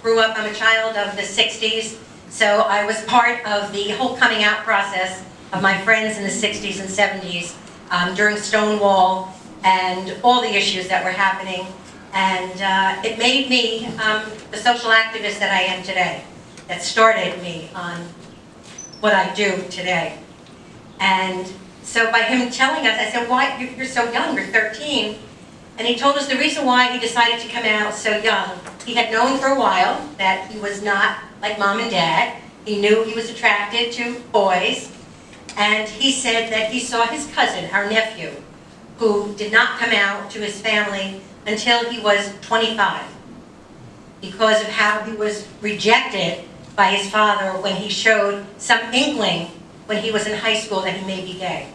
grew up, I'm a child of the 60s, so I was part of the whole coming out process of my friends in the 60s and 70s during Stonewall and all the issues that were happening. And it made me the social activist that I am today, that started me on what I do today. And so by him telling us, I said, why, you're so young, you're 13. And he told us the reason why he decided to come out so young. He had known for a while that he was not like mom and dad. He knew he was attracted to boys. And he said that he saw his cousin, our nephew, who did not come out to his family until he was 25 because of how he was rejected by his father when he showed some inkling when he was in high school that he may be gay.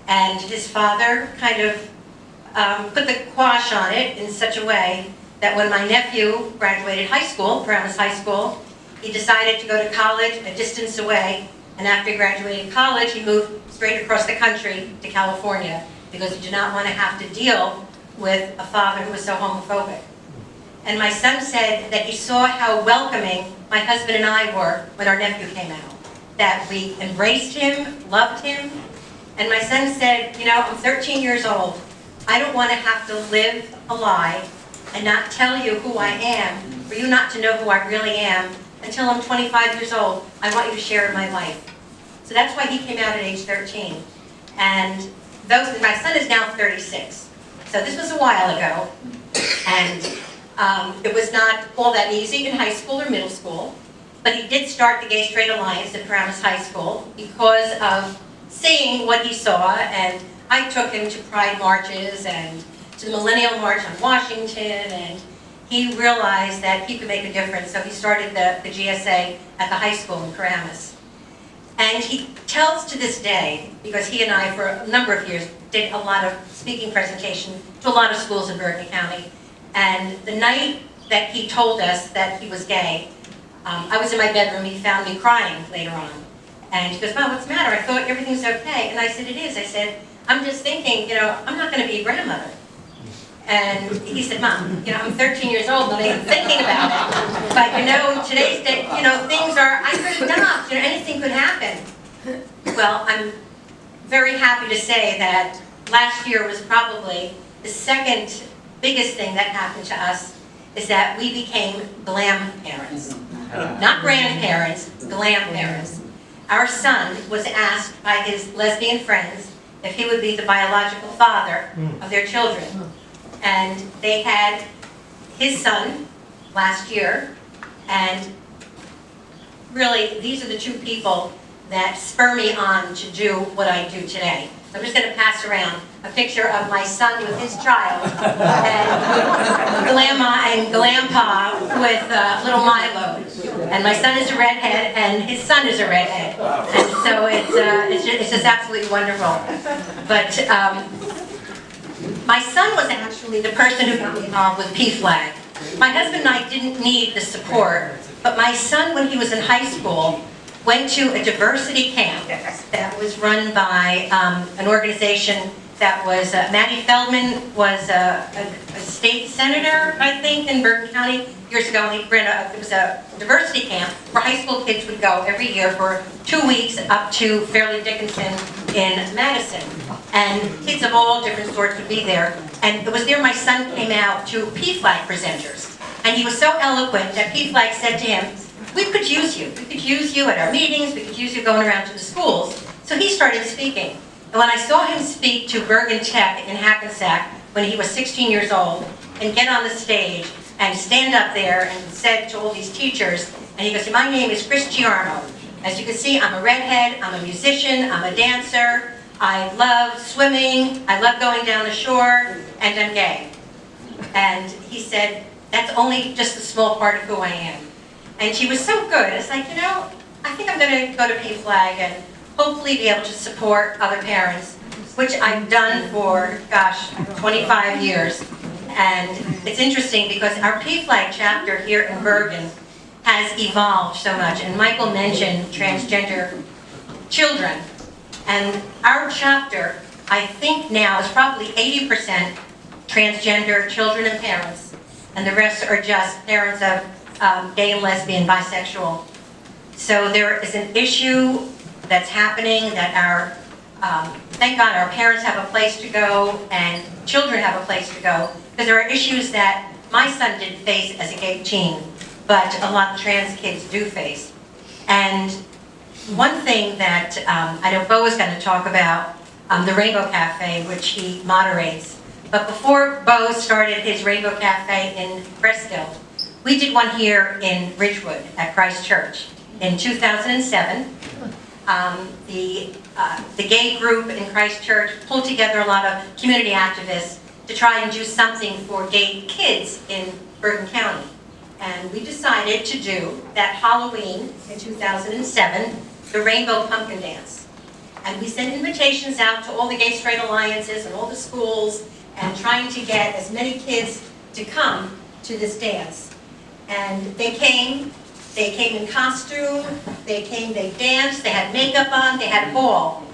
And his father kind of put the quash on it in such a way that when my nephew graduated high school, Paramus High School, he decided to go to college a distance away, and after he graduated college, he moved straight across the country to California because he did not want to have to deal with a father who was so homophobic. And my son said that he saw how welcoming my husband and I were when our nephew came out, that we embraced him, loved him. And my son said, you know, I'm 13 years old. I don't want to have to live a lie and not tell you who I am, for you not to know who I really am until I'm 25 years old. I want you to share in my life. So that's why he came out at age 13. And my son is now 36. So this was a while ago. And it was not all that easy in high school or middle school. But he did start the Gay Straight Alliance at Paramus High School because of seeing what he saw. And I took him to Pride marches and to the Millennial March on Washington, and he realized that he could make a difference, so he started the GSA at the high school in Paramus. And he tells to this day, because he and I for a number of years did a lot of speaking presentation to a lot of schools in Bergen County, and the night that he told us that he was gay, I was in my bedroom, he found me crying later on. And he goes, Mom, what's the matter? I thought everything's okay. And I said, it is. I said, I'm just thinking, you know, I'm not going to be a grandmother. And he said, Mom, you know, I'm 13 years old, I'm not even thinking about it. But, you know, today's day, you know, things are, I could adopt, you know, anything could happen. Well, I'm very happy to say that last year was probably the second biggest thing that happened to us is that we became glam parents. Not grandparents, glam parents. Our son was asked by his lesbian friends if he would be the biological father of their children. And they had his son last year, and really these are the two people that spur me on to do what I do today. So I'm just going to pass around a picture of my son with his child, and Grandma and Grandpa with little Milo. And my son is a redhead, and his son is a redhead. And so it's just absolutely wonderful. But my son was actually the person who got me involved with PFLAG. My husband and I didn't need the support, but my son, when he was in high school, went to a diversity camp that was run by an organization that was, Maddie Feldman was a state senator, I think, in Bergen County years ago. And it was a diversity camp where high school kids would go every year for 2 weeks up to Fairleigh Dickinson in Madison. And kids of all different sorts would be there. And it was there my son came out to PFLAG presenters. And he was so eloquent that PFLAG said to him, we could use you. We could use you at our meetings. We could use you going around to the schools. So he started speaking. And when I saw him speak to Bergen Tech in Hackensack when he was 16 years old and get on the stage and stand up there and said to all these teachers, and he goes, my name is Chris Giarmo. As you can see, I'm a redhead, I'm a musician, I'm a dancer, I love swimming, I love going down the shore, and I'm gay. And he said, that's only just a small part of who I am. And she was so good. It's like, you know, I think I'm going to go to PFLAG and hopefully be able to support other parents, which I've done for, gosh, 25 years. And it's interesting because our PFLAG chapter here in Bergen has evolved so much. And Michael mentioned transgender children. And our chapter, I think now, is probably 80% transgender children and parents. And the rest are just parents of gay and lesbian, bisexual. So there is an issue that's happening that thank God our parents have a place to go and children have a place to go, because there are issues that my son didn't face as a gay teen, but a lot of trans kids do face. And one thing that I know Bo is going to talk about, the Rainbow Cafe, which he moderates. But before Bo started his Rainbow Cafe in Brestfield, we did one here in Ridgewood at Christ Church in 2007. The gay group in Christ Church pulled together a lot of community activists to try and do something for gay kids in Bergen County. And we decided to do that Halloween in 2007, the Rainbow Pumpkin Dance. And we sent invitations out to all the Gay Straight Alliances and all the schools, and trying to get as many kids to come to this dance. And they came in costume, they danced, they had makeup on, they had a ball.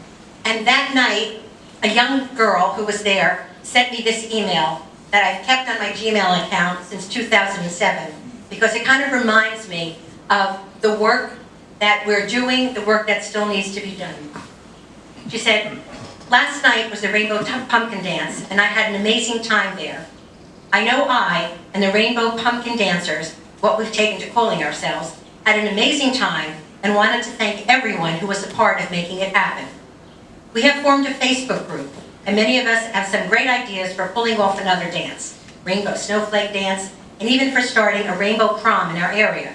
And that night, a young girl who was there sent me this email that I've kept on my Gmail account since 2007, because it kind of reminds me of the work that we're doing, the work that still needs to be done. She said, "Last night was the Rainbow Pumpkin Dance, and I had an amazing time there. I know I and the Rainbow Pumpkin Dancers, what we've taken to calling ourselves, had an amazing time and wanted to thank everyone who was a part of making it happen. We have formed a Facebook group, and many of us have some great ideas for pulling off another dance, Rainbow Snowflake Dance, and even for starting a Rainbow Prom in our area.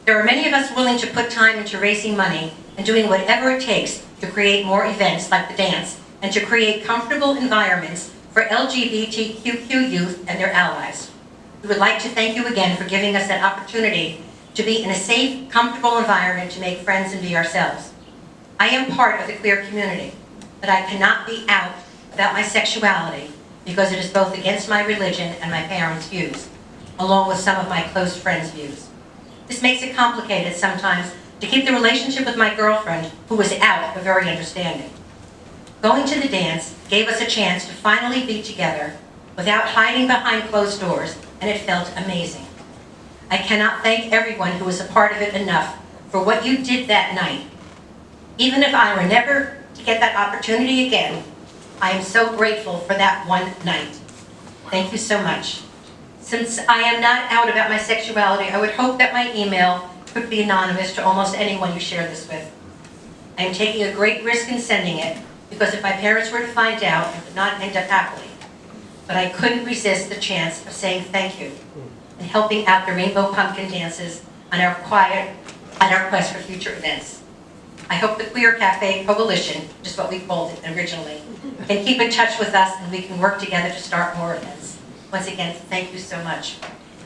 There are many of us willing to put time into raising money and doing whatever it takes to create more events like the dance and to create comfortable environments for LGBTQ youth and their allies. We would like to thank you again for giving us that opportunity to be in a safe, comfortable environment to make friends and be ourselves. I am part of the queer community, but I cannot be out about my sexuality because it is both against my religion and my parents' views, along with some of my close friends' views. This makes it complicated sometimes to keep the relationship with my girlfriend, who was out but very understanding. Going to the dance gave us a chance to finally be together without hiding behind closed doors, and it felt amazing. I cannot thank everyone who was a part of it enough for what you did that night. Even if I were never to get that opportunity again, I am so grateful for that one night. Thank you so much. Since I am not out about my sexuality, I would hope that my email could be anonymous to almost anyone you share this with. I am taking a great risk in sending it, because if my parents were to find out, it would not end up happily. But I couldn't resist the chance of saying thank you and helping out the Rainbow Pumpkin Dances on our quest for future events. I hope the Queer Cafe Coalition, which is what we called it originally, can keep in touch with us and we can work together to start more events. Once again, thank you so much.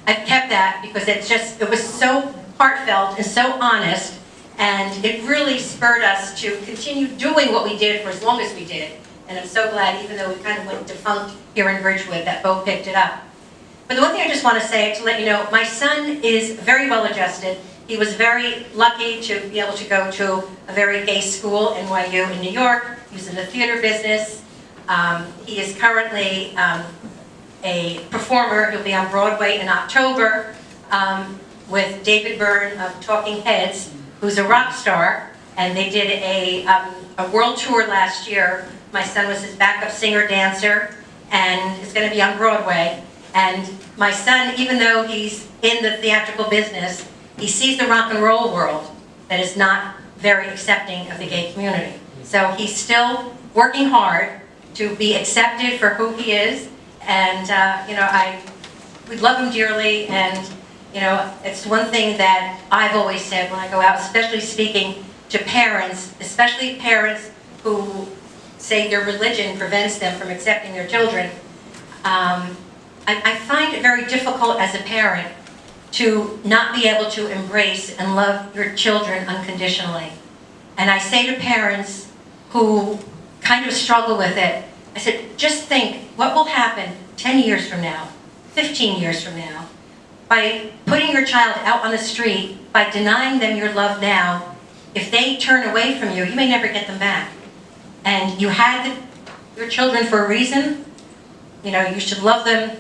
I've kept that because it was so heartfelt and so honest, and it really spurred us to continue doing what we did for as long as we did. And I'm so glad, even though we kind of went defunct here in Ridgewood, that Bo picked it up. But the one thing I just want to say, to let you know, my son is very well adjusted. He was very lucky to be able to go to a very gay school, NYU in New York. He's in the theater business. He is currently a performer. He'll be on Broadway in October with David Byrne of Talking Heads, who's a rock star. And they did a world tour last year. My son was his backup singer-dancer, and is going to be on Broadway. And my son, even though he's in the theatrical business, he sees the rock and roll world that is not very accepting of the gay community. So he's still working hard to be accepted for who he is. And, we love him dearly. And, it's one thing that I've always said when I go out, especially speaking to parents, especially parents who say their religion prevents them from accepting their children. I find it very difficult as a parent to not be able to embrace and love your children unconditionally. And I say to parents who kind of struggle with it, I said, just think what will happen 10 years from now, 15 years from now, by putting your child out on the street, by denying them your love now. If they turn away from you, you may never get them back. And you had your children for a reason. You should love them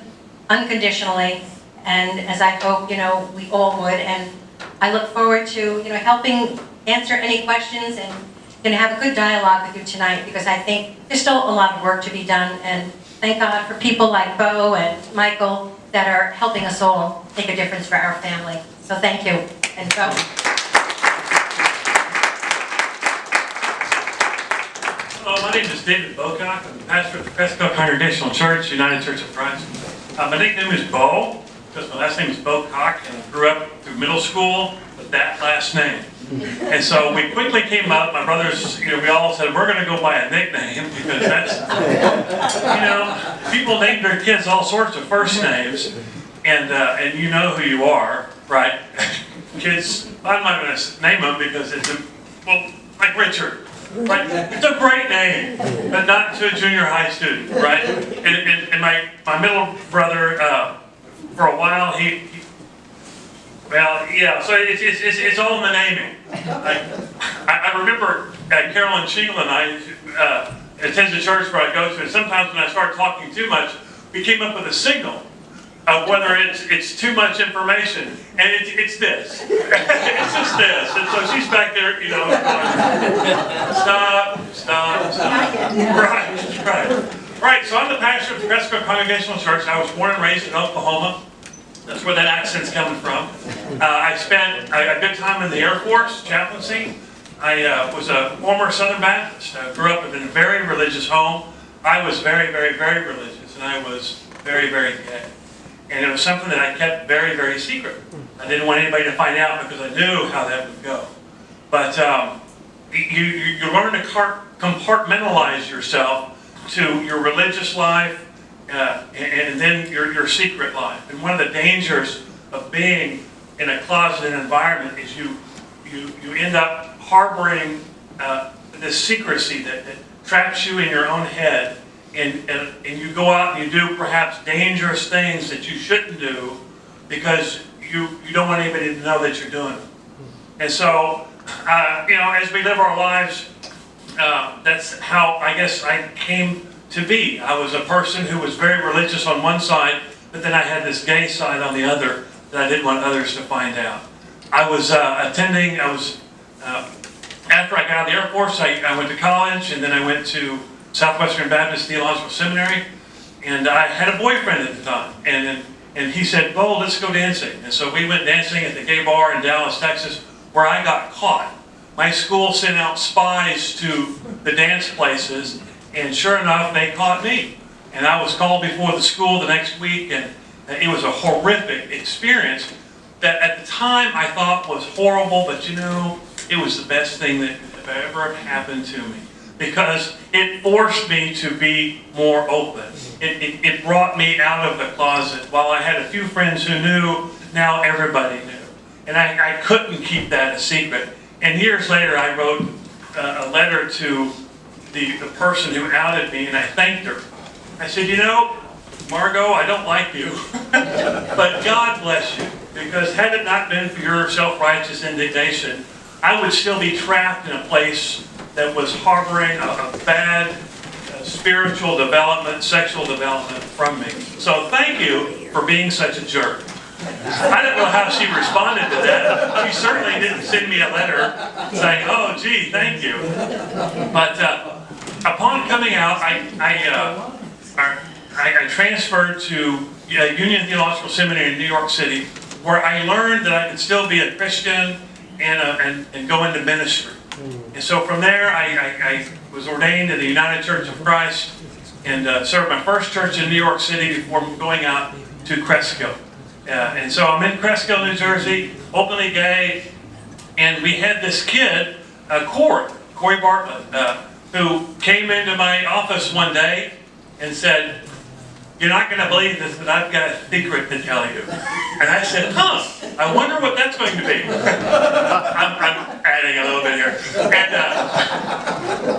unconditionally. and as I hope, we all would. And I look forward to, helping answer any questions and have a good dialogue with you tonight, because I think there's still a lot of work to be done. And thank God for people like Bo and Michael that are helping us all make a difference for our family. So thank you, and Bo. Hello, my name is David Bocock. I'm the pastor of the Cresco Congregational Church, United Church of Christ. My nickname is Bo, because my last name is Bocock, and I grew up through middle school with that last name. And so we quickly came up, my brothers, we all said, we're going to go by a nickname, because that's, people name their kids all sorts of first names, and you know who you are, right? Kids, I'm not going to name them because like Richard. Right? It's a great name, but not to a junior high student, right? And my middle brother, for a while, so it's all in the naming. I remember Carolyn Shingle and I attended the church where I go to, and sometimes when I start talking too much, we came up with a signal of whether it's too much information, and it's this. It's just this. And so she's back there, going, stop. Right, so I'm the pastor of the Cresco Congregational Church. I was born and raised in Oklahoma. That's where that accent's coming from. I spent a good time in the Air Force, chaplaincy. I was a former Southern Baptist. I grew up in a very religious home. I was very, very, very religious, and I was very, very gay. And it was something that I kept very, very secret. I didn't want anybody to find out because I knew how that would go. But you learn to compartmentalize yourself to your religious life and then your secret life. And one of the dangers of being in a closeted environment is you end up harboring this secrecy that traps you in your own head. And you go out and you do perhaps dangerous things that you shouldn't do because you don't want anybody to know that you're doing it. And so, as we live our lives, that's how I guess I came to be. I was a person who was very religious on one side, but then I had this gay side on the other that I didn't want others to find out. I was after I got out of the Air Force, I went to college, and then I went to Southwestern Baptist Theological Seminary, and I had a boyfriend at the time, and he said, "Bo, let's go dancing." And so we went dancing at the gay bar in Dallas, Texas, where I got caught. My school sent out spies to the dance places, and sure enough, they caught me. And I was called before the school the next week, and it was a horrific experience that at the time I thought was horrible, but it was the best thing that could have ever happened to me, because it forced me to be more open. It brought me out of the closet. While I had a few friends who knew, now everybody knew. And I couldn't keep that a secret. And years later, I wrote a letter to the person who outed me, and I thanked her. I said, Margot, I don't like you, but God bless you, because had it not been for your self-righteous indignation, I would still be trapped in a place that was harboring a bad spiritual development, sexual development from me. So thank you for being such a jerk. I don't know how she responded to that. She certainly didn't send me a letter saying, "Oh, gee, thank you." But upon coming out, I transferred to Union Theological Seminary in New York City, where I learned that I could still be a Christian and go into ministry. And so from there, I was ordained in the United Church of Christ and served my first church in New York City before going out to Cresco. And so I'm in Cresco, New Jersey, openly gay, and we had this kid, Corey Bartlett, who came into my office one day and said, "You're not going to believe this, but I've got a secret to tell you." And I said, I wonder what that's going to be. I'm adding a little bit here.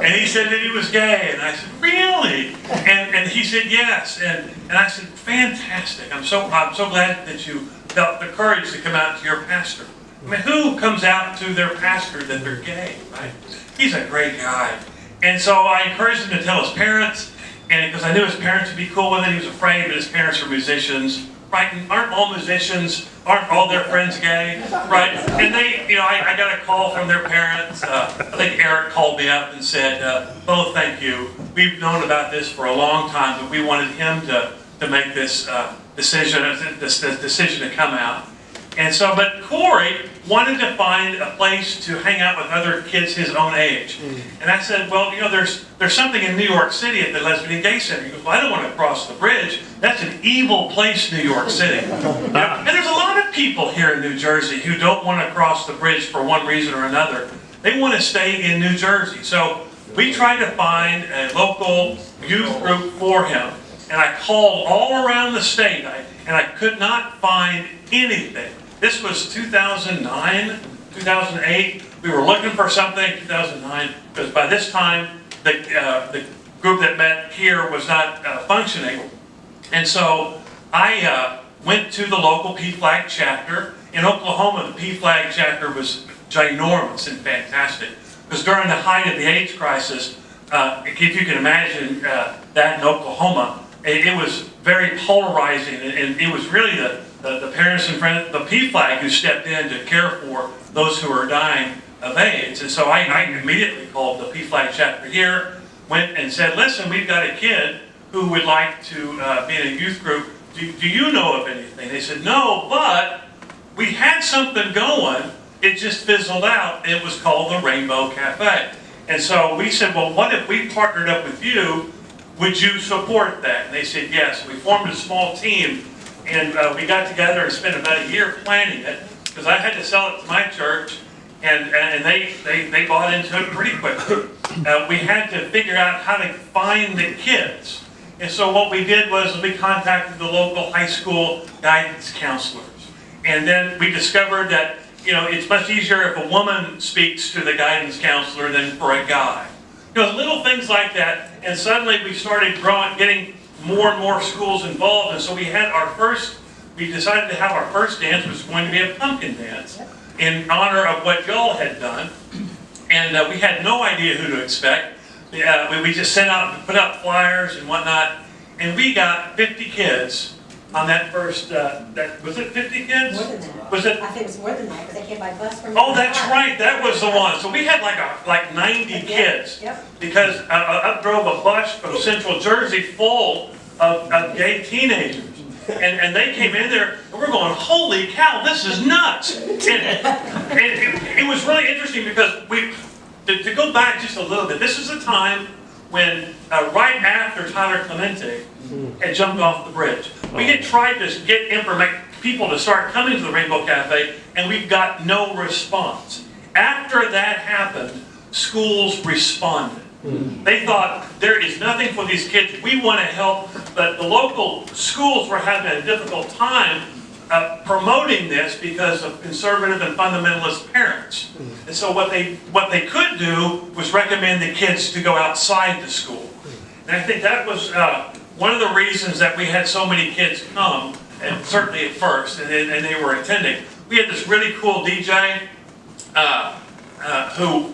And he said that he was gay, and I said, "Really?" And he said, "Yes." And I said, "Fantastic. I'm so glad that you felt the courage to come out to your pastor." I mean, who comes out to their pastor that they're gay, right? He's a great guy. And so I encouraged him to tell his parents, and because I knew his parents would be cool with it, he was afraid, but his parents were musicians, right? And aren't all musicians, aren't all their friends gay, right? And they, I got a call from their parents. I think Eric called me up and said, "Oh, thank you. We've known about this for a long time, but we wanted him to make this decision to come out." And so, but Corey wanted to find a place to hang out with other kids his own age. And I said, well, there's something in New York City at the Lesbian and Gay Center. He goes, well, I don't want to cross the bridge. That's an evil place, New York City. And there's a lot of people here in New Jersey who don't want to cross the bridge for one reason or another. They want to stay in New Jersey. So we tried to find a local youth group for him. And I called all around the state, and I could not find anything. This was 2009, 2008. We were looking for something, 2009, because by this time, the group that met here was not functioning. And so I went to the local PFLAG chapter. In Oklahoma, the PFLAG chapter was ginormous and fantastic. Because during the height of the AIDS crisis, if you can imagine that in Oklahoma, it was very polarizing, and it was really the parents and friends, the PFLAG, who stepped in to care for those who were dying of AIDS. And so I immediately called the PFLAG chapter here, went and said, listen, we've got a kid who would like to be in a youth group. Do you know of anything? They said, no, but we had something going. It just fizzled out. It was called the Rainbow Cafe. And so we said, well, what if we partnered up with you? Would you support that? And they said, yes. We formed a small team, and we got together and spent about a year planning it, because I had to sell it to my church, and they bought into it pretty quickly. We had to figure out how to find the kids. And so what we did was we contacted the local high school guidance counselors. And then we discovered that, it's much easier if a woman speaks to the guidance counselor than for a guy. Little things like that, and suddenly we started getting more and more schools involved, and so we decided to have our first dance, which was going to be a pumpkin dance, in honor of what Joel had done, and we had no idea who to expect. We just put out flyers and whatnot, and we got 50 kids on that first, was it 50 kids? More than that. Was it? I think it was more than that, because they came by bus from. Oh, that's right, that was the one. So we had like 90 kids. Yep. Because I drove a bus from Central Jersey full of gay teenagers. And they came in there, and we're going, holy cow, this is nuts. And it was really interesting because to go back just a little bit, this is a time when, right after Tyler Clemente had jumped off the bridge, we had tried to get people to start coming to the Rainbow Cafe, and we got no response. After that happened, schools responded. They thought, there is nothing for these kids, we want to help, but the local schools were having a difficult time promoting this because of conservative and fundamentalist parents. And so what they could do was recommend the kids to go outside the school. And I think that was one of the reasons that we had so many kids come, and certainly at first, and they were attending. We had this really cool DJ who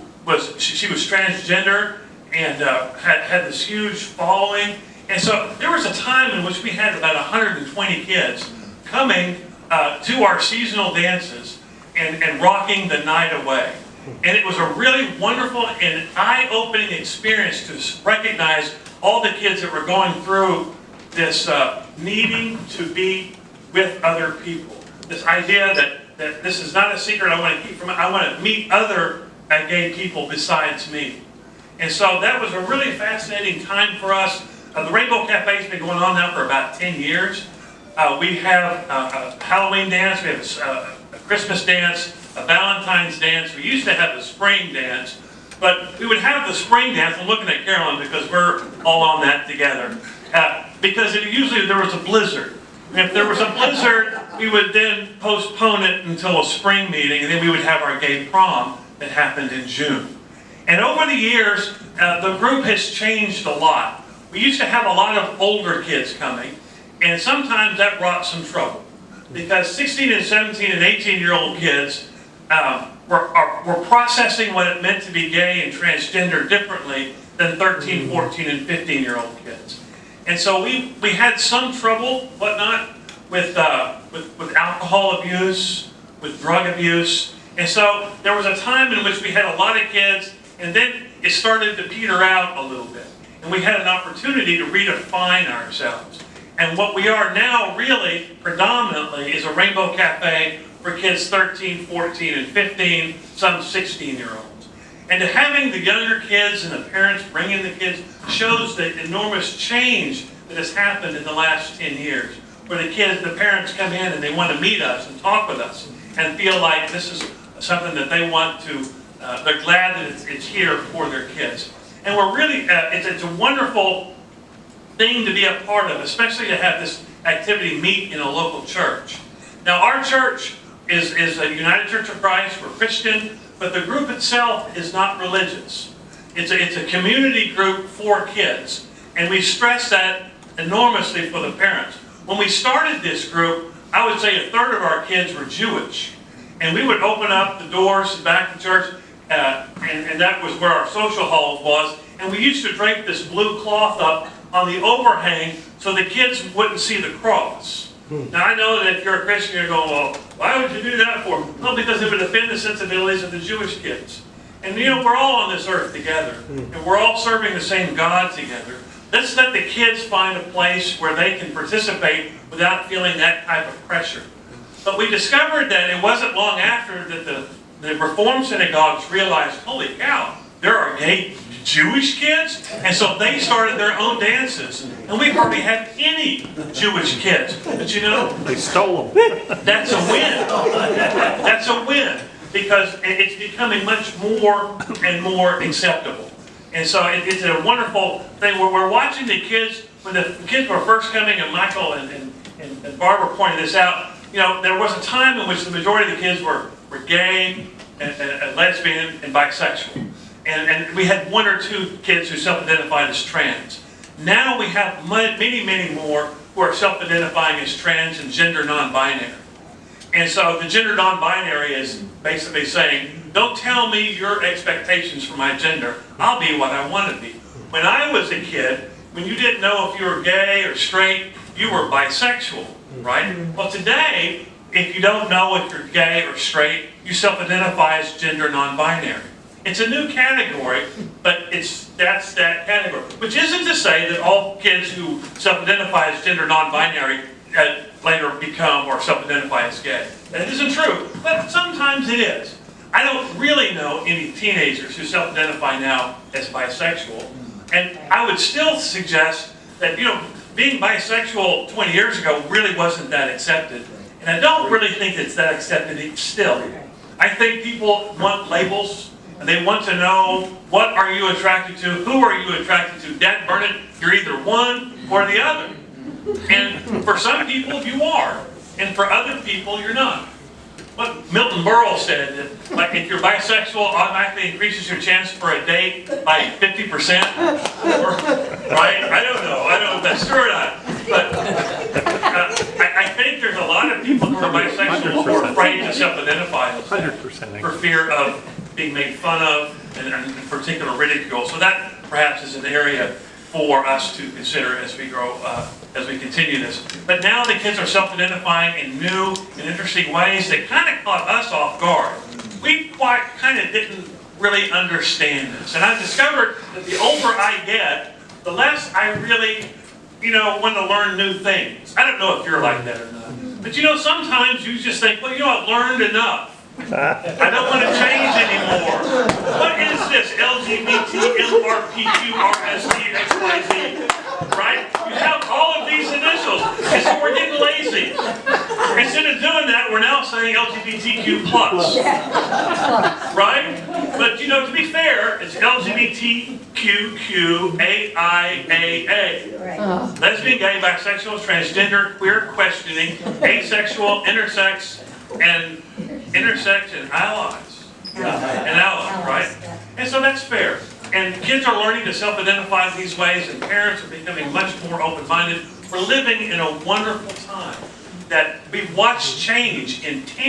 she was transgender and had this huge following. And so there was a time in which we had about 120 kids coming to our seasonal dances and rocking the night away. And it was a really wonderful and eye-opening experience to recognize all the kids that were going through this needing to be with other people. This idea that this is not a secret I want to keep from it. I want to meet other gay people besides me. And so that was a really fascinating time for us. The Rainbow Cafe has been going on now for about 10 years. We have a Halloween dance, we have a Christmas dance, a Valentine's dance. We used to have a spring dance, but we would have the spring dance. I'm looking at Carolyn because we're all on that together. Because usually there was a blizzard. And if there was a blizzard, we would then postpone it until a spring meeting, and then we would have our gay prom that happened in June. And over the years, the group has changed a lot. We used to have a lot of older kids coming, and sometimes that brought some trouble. Because 16 and 17 and 18-year-old kids were processing what it meant to be gay and transgender differently than 13, 14, and 15-year-old kids. And so we had some trouble, whatnot, with alcohol abuse, with drug abuse. And so there was a time in which we had a lot of kids, and then it started to peter out a little bit. And we had an opportunity to redefine ourselves. And what we are now really predominantly is a Rainbow Cafe for kids 13, 14, and 15, some 16-year-olds. And having the younger kids and the parents bringing the kids shows the enormous change that has happened in the last 10 years. Where the parents come in and they want to meet us and talk with us and feel like this is something that they want to, they're glad that it's here for their kids. And we're really, it's a wonderful thing to be a part of, especially to have this activity meet in a local church. Now our church is a United Church of Christ, we're Christian, but the group itself is not religious. It's a community group for kids, and we stress that enormously for the parents. When we started this group, I would say a third of our kids were Jewish. And we would open up the doors back to church, and that was where our social hall was. And we used to drape this blue cloth up on the overhang so the kids wouldn't see the cross. Now I know that if you're a Christian, you're going, well, why would you do that for? Well, because it would offend the sensibilities of the Jewish kids. And you know, we're all on this earth together, and we're all serving the same God together. Let's let the kids find a place where they can participate without feeling that type of pressure. But we discovered that it wasn't long after that the Reformed synagogues realized, holy cow, there are gay Jewish kids? And so they started their own dances. And we hardly had any Jewish kids. But you know, They stole them. that's a win. That's a win. Because it's becoming much more and more acceptable. And so it's a wonderful thing where we're watching the kids, when the kids were first coming, and Michael and Barbara pointed this out, you know, there was a time in which the majority of the kids were gay, and lesbian, and bisexual. And we had one or two kids who self-identified as trans. Now we have many, many more who are self-identifying as trans and gender non-binary. And so the gender non-binary is basically saying, don't tell me your expectations for my gender. I'll be what I want to be. When I was a kid, when you didn't know if you were gay or straight, you were bisexual, right? Well, today, if you don't know if you're gay or straight, you self-identify as gender non-binary. It's a new category, but that's that category. Which isn't to say that all kids who self-identify as gender non-binary later become or self-identify as gay. That isn't true, but sometimes it is. I don't really know any teenagers who self-identify now as bisexual. And I would still suggest that, you know, being bisexual 20 years ago really wasn't that accepted. And I don't really think it's that accepted still. I think people want labels, and they want to know, what are you attracted to? Who are you attracted to? Dad burn it, you're either one or the other. And for some people, you are. And for other people, you're not. What Milton Berle said, that like if you're bisexual, automatically increases your chance for a date by 50%. Right? I don't know if that's true or not. But I think there's a lot of people who are bisexual who are afraid to self-identify 100%. for fear of being made fun of and in particular ridicule. So that perhaps is an area for us to consider as we grow, as we continue this. But now the kids are self-identifying in new and interesting ways that kind of caught us off guard. We kind of didn't really understand this. And I've discovered that the older I get, the less I really, want to learn new things. I don't know if you're like that or not. But sometimes you just think, well, I've learned enough. I don't want to change anymore. What is this? LGBT, LRPQ, RST, XYZ, right? You have all of these initials, and so we're getting lazy. Instead of doing that, we're now saying LGBTQ+. Right? But to be fair, it's LGBTQQAIAA. Right. Lesbian, gay, bisexual, transgender, queer, questioning, asexual, intersex, and allies. And allies, right? And so that's fair. And kids are learning to self-identify in these ways, and parents are becoming much more open-minded. We're living in a wonderful time that we've watched change in 10